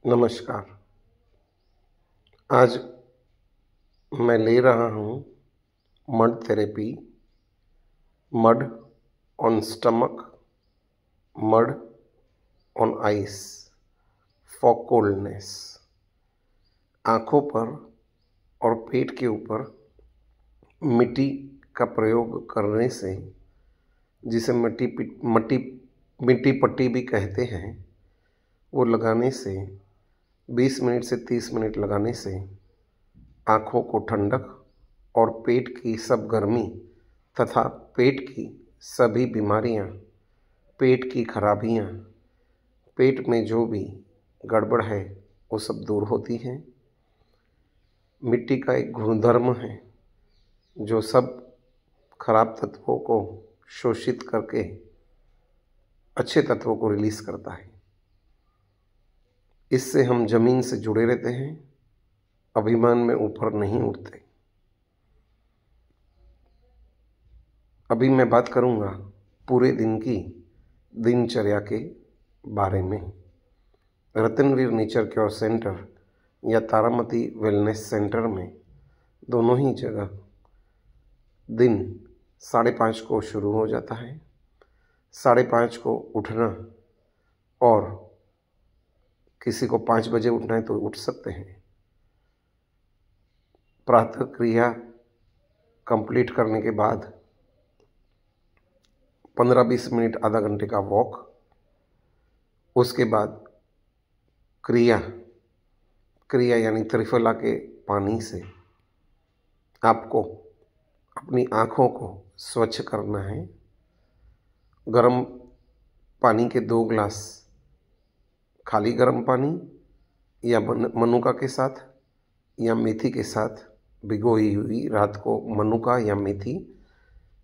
नमस्कार। आज मैं ले रहा हूँ mud therapy, mud on stomach, mud on ice for coldness. आँखों पर और पेट के ऊपर मिट्टी का प्रयोग करने से, जिसे मिट्टी पट्टी भी कहते हैं, वो लगाने से 20 मिनट से 30 मिनट लगाने से आँखों को ठंडक और पेट की सब गर्मी तथा पेट की सभी बीमारियाँ, पेट की खराबियाँ, पेट में जो भी गड़बड़ है वो सब दूर होती हैं। मिट्टी का एक गुणधर्म है जो सब खराब तत्वों को शोषित करके अच्छे तत्वों को रिलीज़ करता है। इससे हम ज़मीन से जुड़े रहते हैं, अभिमान में ऊपर नहीं उठते। अभी मैं बात करूंगा पूरे दिन की दिनचर्या के बारे में। रतनवीर नेचर क्योर सेंटर या तारामती वेलनेस सेंटर में दोनों ही जगह दिन 5:30 को शुरू हो जाता है। 5:30 को उठना, और किसी को 5 बजे उठना है तो उठ सकते हैं। प्रातः क्रिया कंप्लीट करने के बाद 15-20 मिनट आधा घंटे का वॉक, उसके बाद क्रिया यानी त्रिफला के पानी से आपको अपनी आँखों को स्वच्छ करना है। गर्म पानी के 2 ग्लास, खाली गर्म पानी या मनुका के साथ या मेथी के साथ भिगोई हुई रात को मनुका या मेथी,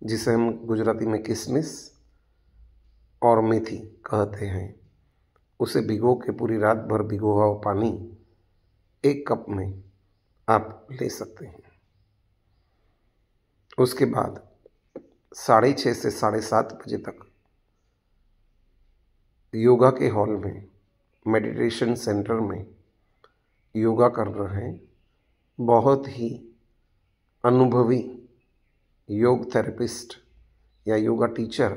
जिसे हम गुजराती में किशमिश और मेथी कहते हैं, उसे भिगो के पूरी रात भर भिगोआ हुआ पानी 1 कप में आप ले सकते हैं। उसके बाद 6:30 से 7:30 बजे तक योगा के हॉल में, मेडिटेशन सेंटर में योगा करना है। बहुत ही अनुभवी योग थेरेपिस्ट या योगा टीचर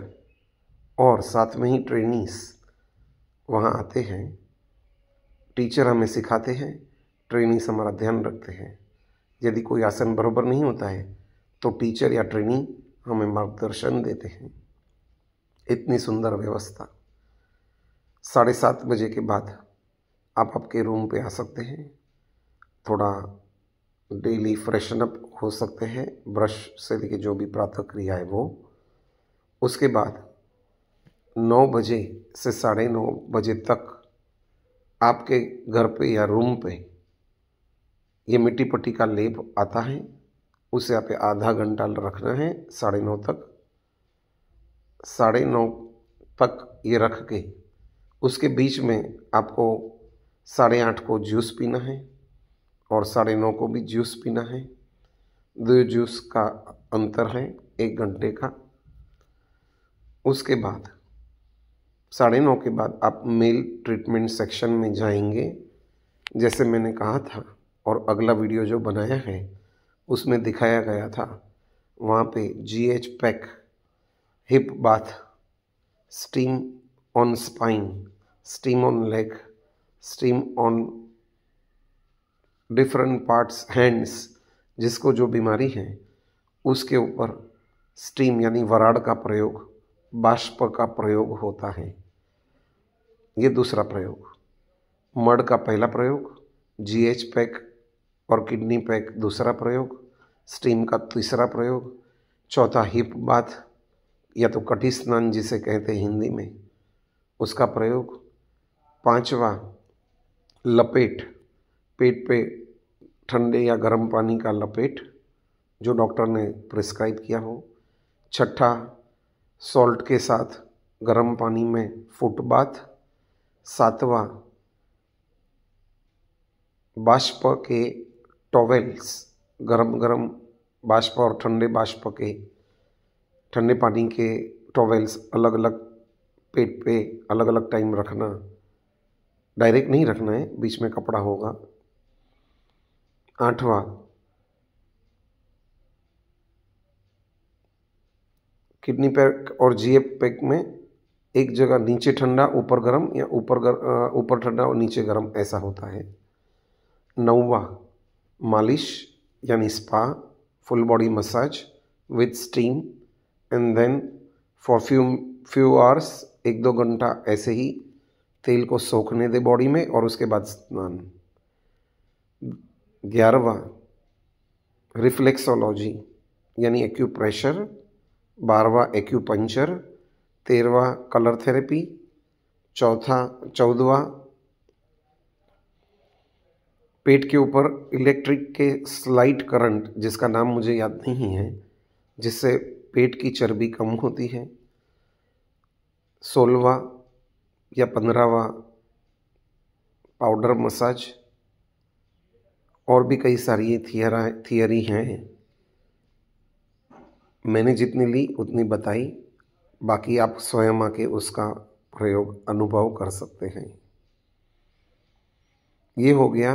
और साथ में ही ट्रेनीज वहाँ आते हैं। टीचर हमें सिखाते हैं, ट्रेनीज हमारा ध्यान रखते हैं। यदि कोई आसन बराबर नहीं होता है तो टीचर या ट्रेनी हमें मार्गदर्शन देते हैं। इतनी सुंदर व्यवस्था। 7:30 बजे के बाद आप आपके रूम पे आ सकते हैं। थोड़ा डेली फ्रेशन अप हो सकते हैं, ब्रश से लेके जो भी प्रातः क्रिया है वो। उसके बाद 9 बजे से 9:30 बजे तक आपके घर पे या रूम पे ये मिट्टी पट्टी का लेप आता है, उसे आप आधा घंटा रखना है 9:30 तक। 9:30 तक ये रख के उसके बीच में आपको 8:30 को जूस पीना है और 9:30 को भी जूस पीना है। 2 जूस का अंतर है 1 घंटे का। उसके बाद 9:30 के बाद आप मेल ट्रीटमेंट सेक्शन में जाएंगे, जैसे मैंने कहा था और अगला वीडियो जो बनाया है उसमें दिखाया गया था। वहाँ पे GH pack, hip bath, steam on spine, steam on leg, steam on different parts hands, जिसको जो बीमारी है उसके ऊपर स्टीम यानी वराड़ का प्रयोग, बाष्प का प्रयोग होता है। ये दूसरा प्रयोग। मड का पहला प्रयोग, GH पैक और किडनी पैक दूसरा प्रयोग, स्टीम का तीसरा प्रयोग, चौथा हिप बाथ या तो कटी स्नान जिसे कहते हैं हिंदी में, उसका प्रयोग, 5वां लपेट, पेट पे ठंडे या गर्म पानी का लपेट जो डॉक्टर ने प्रिस्क्राइब किया हो, 6ठा सॉल्ट के साथ गर्म पानी में फुट बाथ, 7वां बाष्प के टॉवेल्स, गरम बाष्प और ठंडे बाष्प के, ठंडे पानी के टॉवेल्स अलग अलग पेट पे अलग अलग टाइम रखना। डायरेक्ट नहीं रखना है, बीच में कपड़ा होगा। 8वां, किडनी पैक और जीएफ पैक में एक जगह नीचे ठंडा ऊपर गर्म, या ऊपर ठंडा और नीचे गर्म, ऐसा होता है। 9वां, मालिश यानी spa, full body massage with steam and then for few hours, 1-2 घंटा ऐसे ही तेल को सोखने दे बॉडी में और उसके बाद स्नान। 11वां, रिफ्लेक्सोलॉजी यानी एक्यूप्रेशर। 12वां, एक्यूपंचर। 13वां, कलर थेरेपी। 14वां, पेट के ऊपर इलेक्ट्रिक के स्लाइड करंट, जिसका नाम मुझे याद नहीं है, जिससे पेट की चर्बी कम होती है। 16वां या 15वां, पाउडर मसाज। और भी कई सारी थियरी हैं, मैंने जितनी ली उतनी बताई, बाकी आप स्वयं आके उसका प्रयोग अनुभव कर सकते हैं। ये हो गया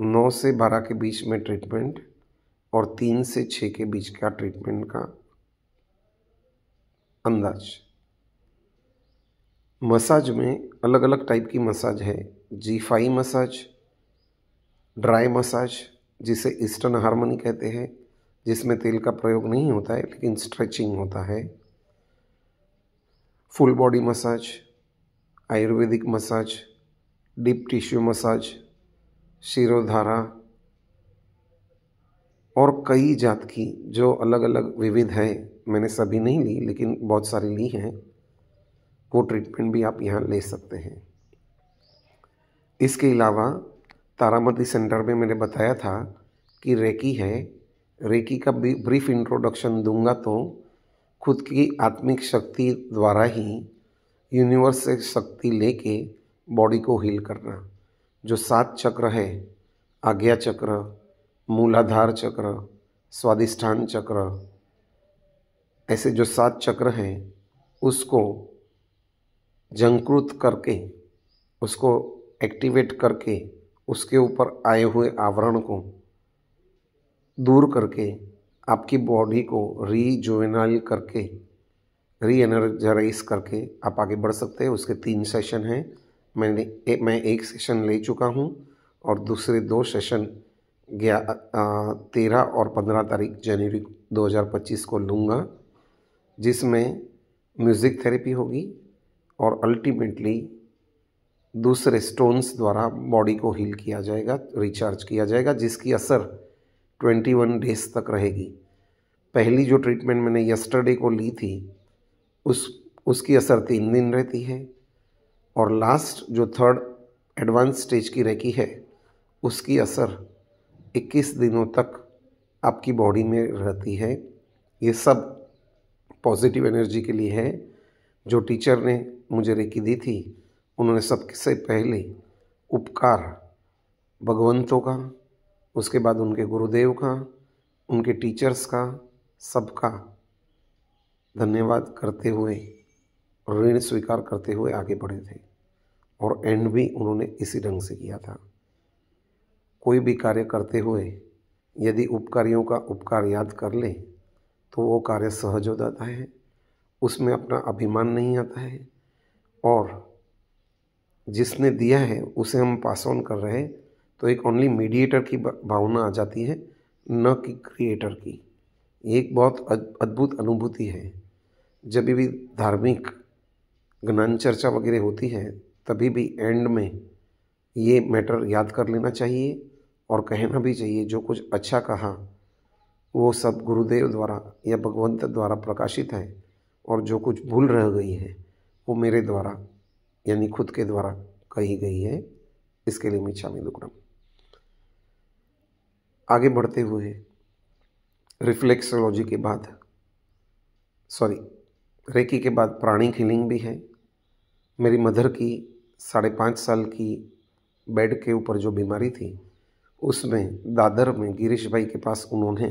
9 से 12 के बीच में ट्रीटमेंट और 3 से 6 के बीच का ट्रीटमेंट का अंदाज। मसाज में अलग अलग टाइप की मसाज है। G5 मसाज, ड्राई मसाज जिसे ईस्टर्न हार्मनी कहते हैं, जिसमें तेल का प्रयोग नहीं होता है लेकिन स्ट्रेचिंग होता है। Full body massage, Ayurvedic massage, deep tissue massage, shirodhara और कई जात की जो अलग अलग विविध है, मैंने सभी नहीं ली लेकिन बहुत सारी ली हैं, वो ट्रीटमेंट भी आप यहाँ ले सकते हैं। इसके अलावा तारामती सेंटर में मैंने बताया था कि रेकी है, रेकी का ब्रीफ इंट्रोडक्शन दूंगा तो खुद की आत्मिक शक्ति द्वारा ही यूनिवर्स से शक्ति लेके बॉडी को हील करना। जो 7 चक्र है, आज्ञा चक्र, मूलाधार चक्र, स्वादिष्ठान चक्र, ऐसे जो 7 चक्र हैं उसको झंकृत करके, उसको एक्टिवेट करके, उसके ऊपर आए हुए आवरण को दूर करके आपकी बॉडी को रीजुवेनाइल करके, री एनर्जाइज करके आप आगे बढ़ सकते हैं। उसके 3 सेशन हैं। मैं एक सेशन ले चुका हूँ और दूसरे 2 सेशन 13 और 15 तारीख जनवरी 2025 को लूँगा, जिसमें म्यूज़िक थेरेपी होगी और अल्टीमेटली दूसरे स्टोन्स द्वारा बॉडी को हील किया जाएगा, रिचार्ज किया जाएगा, जिसकी असर 21 डेज तक रहेगी। पहली जो ट्रीटमेंट मैंने यस्टरडे को ली थी उसकी असर 3 दिन रहती है और लास्ट जो 3rd एडवांस स्टेज की रेकी है उसकी असर 21 दिनों तक आपकी बॉडी में रहती है। ये सब पॉजिटिव एनर्जी के लिए है। जो टीचर ने मुझे रेकी दी थी उन्होंने सबसे पहले उपकार भगवंतों का, उसके बाद उनके गुरुदेव का, उनके टीचर्स का, सबका धन्यवाद करते हुए, ऋण स्वीकार करते हुए आगे बढ़े थे और एंड भी उन्होंने इसी ढंग से किया था। कोई भी कार्य करते हुए यदि उपकारियों का उपकार याद कर ले तो वो कार्य सहज हो जाता है, उसमें अपना अभिमान नहीं आता है और जिसने दिया है उसे हम पास ऑन कर रहे हैं तो एक ओनली मीडिएटर की भावना आ जाती है, न कि क्रिएटर की। एक बहुत अद्भुत अनुभूति है। जब भी धार्मिक ज्ञान चर्चा वगैरह होती है तभी भी एंड में ये मैटर याद कर लेना चाहिए और कहना भी चाहिए, जो कुछ अच्छा कहा वो सब गुरुदेव द्वारा या भगवंत द्वारा प्रकाशित है और जो कुछ भूल रह गई है वो मेरे द्वारा यानी खुद के द्वारा कही गई है। इसके लिए मिच्छामि दुक्कडम। आगे बढ़ते हुए रिफ्लेक्सोलॉजी के बाद रेकी के बाद प्राणिक हीलिंग भी है। मेरी मदर की 5.5 साल की बेड के ऊपर जो बीमारी थी उसमें दादर में गिरीश भाई के पास उन्होंने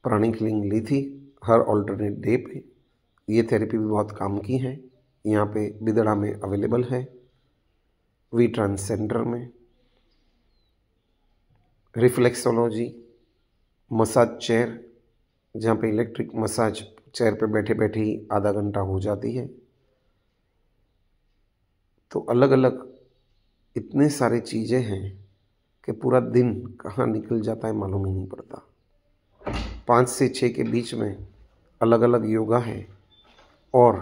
प्राणिक हीलिंग ली थी हर ऑल्टरनेट डे पे। ये थेरेपी भी बहुत काम की है यहाँ पे बिदड़ा में अवेलेबल है, वी ट्रांस सेंटर में। रिफ्लेक्सोलॉजी, मसाज चेयर, जहाँ पे इलेक्ट्रिक मसाज चेयर पे बैठे बैठे ही आधा घंटा हो जाती है। तो अलग अलग इतने सारे चीज़ें हैं कि पूरा दिन कहाँ निकल जाता है मालूम ही नहीं पड़ता। 5 से 6 के बीच में अलग अलग योगा है और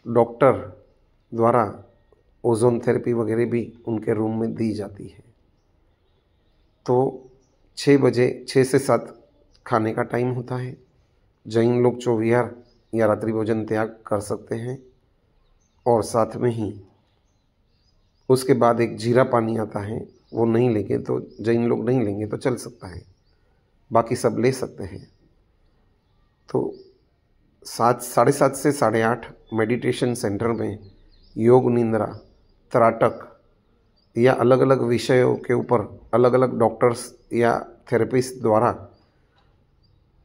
डॉक्टर द्वारा ओजोन थेरेपी वगैरह भी उनके रूम में दी जाती है। तो 6 बजे 6 से 7 खाने का टाइम होता है। जैन लोग चौविहार या रात्रि भोजन त्याग कर सकते हैं और साथ में ही उसके बाद एक जीरा पानी आता है, वो नहीं लेंगे तो जैन लोग नहीं लेंगे तो चल सकता है, बाकी सब ले सकते हैं। तो 7 साढ़े 7 से 8:30 मेडिटेशन सेंटर में योग निंद्रा, त्राटक या अलग अलग विषयों के ऊपर अलग अलग डॉक्टर्स या थेरेपिस्ट द्वारा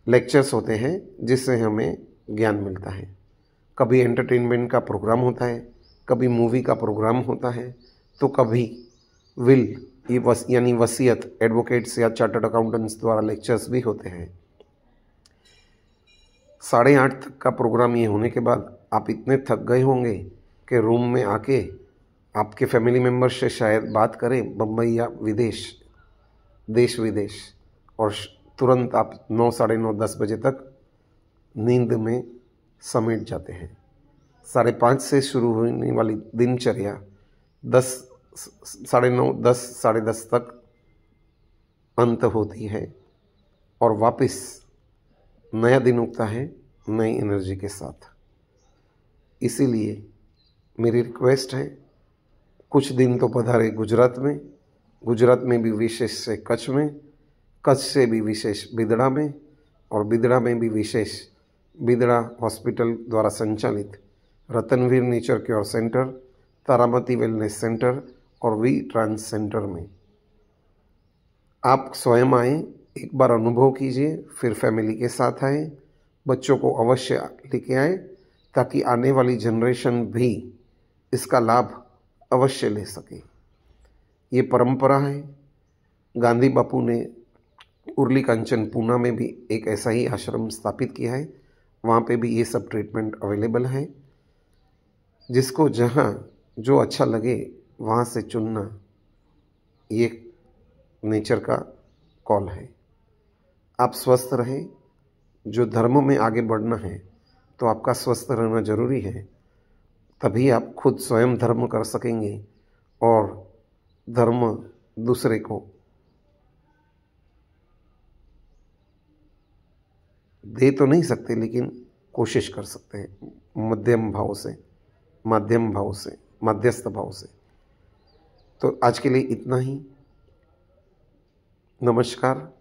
लेक्चर्स होते हैं, जिससे हमें ज्ञान मिलता है। कभी एंटरटेनमेंट का प्रोग्राम होता है, कभी मूवी का प्रोग्राम होता है, तो कभी विल यानी वसीयत एडवोकेट्स या चार्टर्ड अकाउंटेंट्स द्वारा लेक्चर्स भी होते हैं। 8:30 तक का प्रोग्राम ये होने के बाद आप इतने थक गए होंगे कि रूम में आके आपके फैमिली मेम्बर्स से शायद बात करें बम्बई या विदेश, देश विदेश, और तुरंत आप 9, साढ़े 9, 10 बजे तक नींद में समेट जाते हैं। 5:30 से शुरू होने वाली दिनचर्या 10, साढ़े 9, 10, साढ़े 10 तक अंत होती है और वापस नया दिन उगता है नई एनर्जी के साथ। इसीलिए मेरी रिक्वेस्ट है, कुछ दिन तो पधारे गुजरात में भी विशेष से कच्छ में, कच्छ से भी विशेष बिदड़ा में, और बिदड़ा में भी विशेष बिदड़ा हॉस्पिटल द्वारा संचालित Ratanveer nature cure centre, Taramati wellness centre और वी ट्रांस सेंटर में। आप स्वयं आएँ, एक बार अनुभव कीजिए, फिर फैमिली के साथ आएँ, बच्चों को अवश्य लेके आएँ, ताकि आने वाली जनरेशन भी इसका लाभ अवश्य ले सके। ये परंपरा है। गांधी बापू ने उर्ली कांचन पूना में भी एक ऐसा ही आश्रम स्थापित किया है, वहाँ पे भी ये सब ट्रीटमेंट अवेलेबल है। जिसको जहाँ जो अच्छा लगे वहाँ से चुनना, ये नेचर का कॉल है। आप स्वस्थ रहें। जो धर्म में आगे बढ़ना है तो आपका स्वस्थ रहना जरूरी है, तभी आप खुद स्वयं धर्म कर सकेंगे और धर्म दूसरे को दे तो नहीं सकते, लेकिन कोशिश कर सकते हैं मध्यम भाव से, मध्यस्थ भाव से। तो आज के लिए इतना ही। नमस्कार।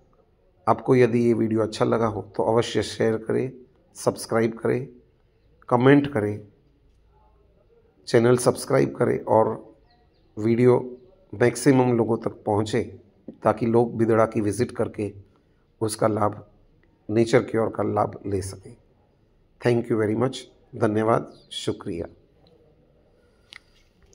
आपको यदि ये वीडियो अच्छा लगा हो तो अवश्य शेयर करें, सब्सक्राइब करें, कमेंट करें, चैनल सब्सक्राइब करें और वीडियो मैक्सिमम लोगों तक पहुँचे, ताकि लोग बिदड़ा की विज़िट करके उसका लाभ, नेचर क्योर का लाभ ले सकें। Thank you very much. धन्यवाद, शुक्रिया।